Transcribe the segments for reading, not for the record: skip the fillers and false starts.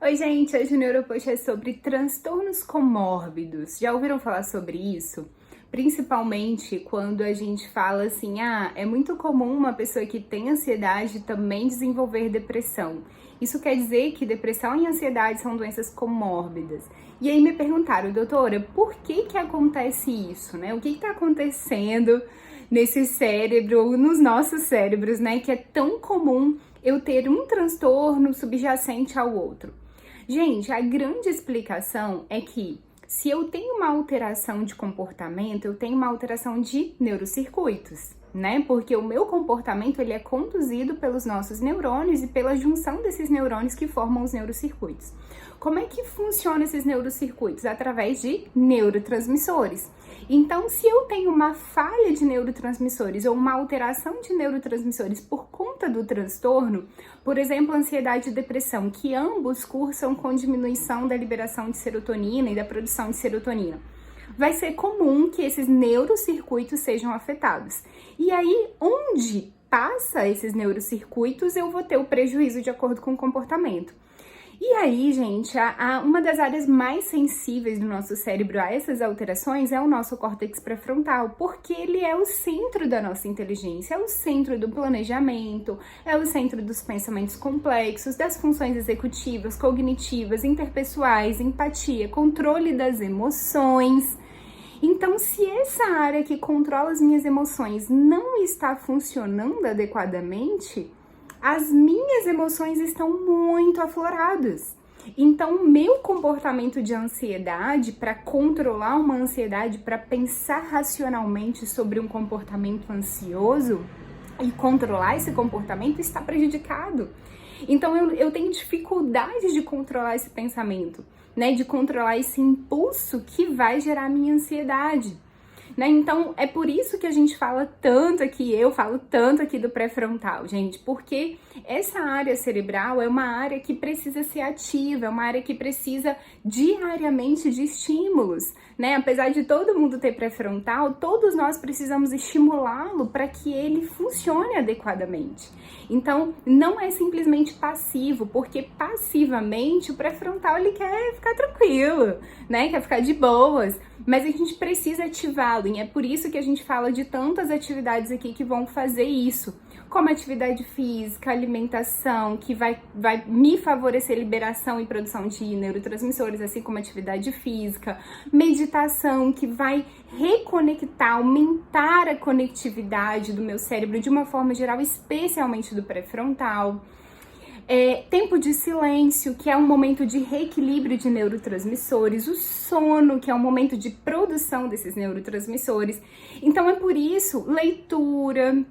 Oi, gente, hoje o Neuropost é sobre transtornos comórbidos. Já ouviram falar sobre isso? Principalmente quando a gente fala assim, é muito comum uma pessoa que tem ansiedade também desenvolver depressão. Isso quer dizer que depressão e ansiedade são doenças comórbidas. E aí me perguntaram, doutora, por que que acontece isso, né? O que está acontecendo nesse cérebro, nos nossos cérebros, né? Que é tão comum eu ter um transtorno subjacente ao outro. Gente, a grande explicação é que se eu tenho uma alteração de comportamento, eu tenho uma alteração de neurocircuitos, né? Porque o meu comportamento ele é conduzido pelos nossos neurônios e pela junção desses neurônios que formam os neurocircuitos. Como é que funcionam esses neurocircuitos? Através de neurotransmissores. Então, se eu tenho uma falha de neurotransmissores ou uma alteração de neurotransmissores por conta do transtorno, por exemplo, ansiedade e depressão, que ambos cursam com diminuição da liberação de serotonina e da produção de serotonina, vai ser comum que esses neurocircuitos sejam afetados. E aí, onde passa esses neurocircuitos, eu vou ter o prejuízo de acordo com o comportamento. E aí, gente, uma das áreas mais sensíveis do nosso cérebro a essas alterações é o nosso córtex pré-frontal, porque ele é o centro da nossa inteligência, é o centro do planejamento, é o centro dos pensamentos complexos, das funções executivas, cognitivas, interpessoais, empatia, controle das emoções. Então, se essa área que controla as minhas emoções não está funcionando adequadamente, as minhas emoções estão muito afloradas. Então, o meu comportamento de ansiedade, para controlar uma ansiedade, para pensar racionalmente sobre um comportamento ansioso e controlar esse comportamento, está prejudicado. Então, eu tenho dificuldade de controlar esse pensamento, né? De controlar esse impulso que vai gerar minha ansiedade. Né? Então, é por isso que a gente fala tanto aqui, eu falo tanto aqui do pré-frontal, gente, porque essa área cerebral é uma área que precisa ser ativa, é uma área que precisa diariamente de estímulos, né? Apesar de todo mundo ter pré-frontal, todos nós precisamos estimulá-lo para que ele funcione adequadamente. Então, não é simplesmente passivo, porque passivamente o pré-frontal ele quer ficar tranquilo, né? Quer ficar de boas, mas a gente precisa ativá-lo. E é por isso que a gente fala de tantas atividades aqui que vão fazer isso, como atividade física, alimentação, que vai me favorecer liberação e produção de neurotransmissores, assim como atividade física, meditação, que vai reconectar, aumentar a conectividade do meu cérebro de uma forma geral, especialmente do pré-frontal. Tempo de silêncio, que é um momento de reequilíbrio de neurotransmissores, o sono, que é um momento de produção desses neurotransmissores. Então é por isso, leitura,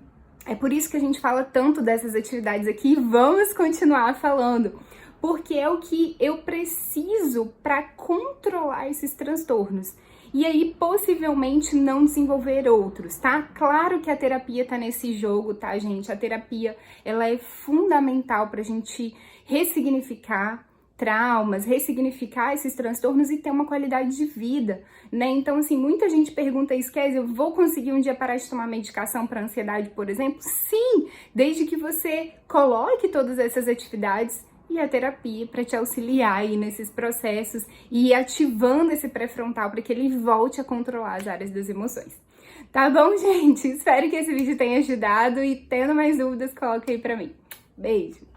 é por isso que a gente fala tanto dessas atividades aqui e vamos continuar falando, porque é o que eu preciso para controlar esses transtornos. E aí, possivelmente, não desenvolver outros, tá? Claro que a terapia tá nesse jogo, tá, gente? A terapia, ela é fundamental pra gente ressignificar traumas, ressignificar esses transtornos e ter uma qualidade de vida, né? Então, assim, muita gente pergunta isso, Kézia, eu vou conseguir um dia parar de tomar medicação para ansiedade, por exemplo? Sim, desde que você coloque todas essas atividades e a terapia para te auxiliar aí nesses processos e ir ativando esse pré-frontal para que ele volte a controlar as áreas das emoções. Tá bom, gente? Espero que esse vídeo tenha ajudado e tendo mais dúvidas, coloque aí para mim. Beijo!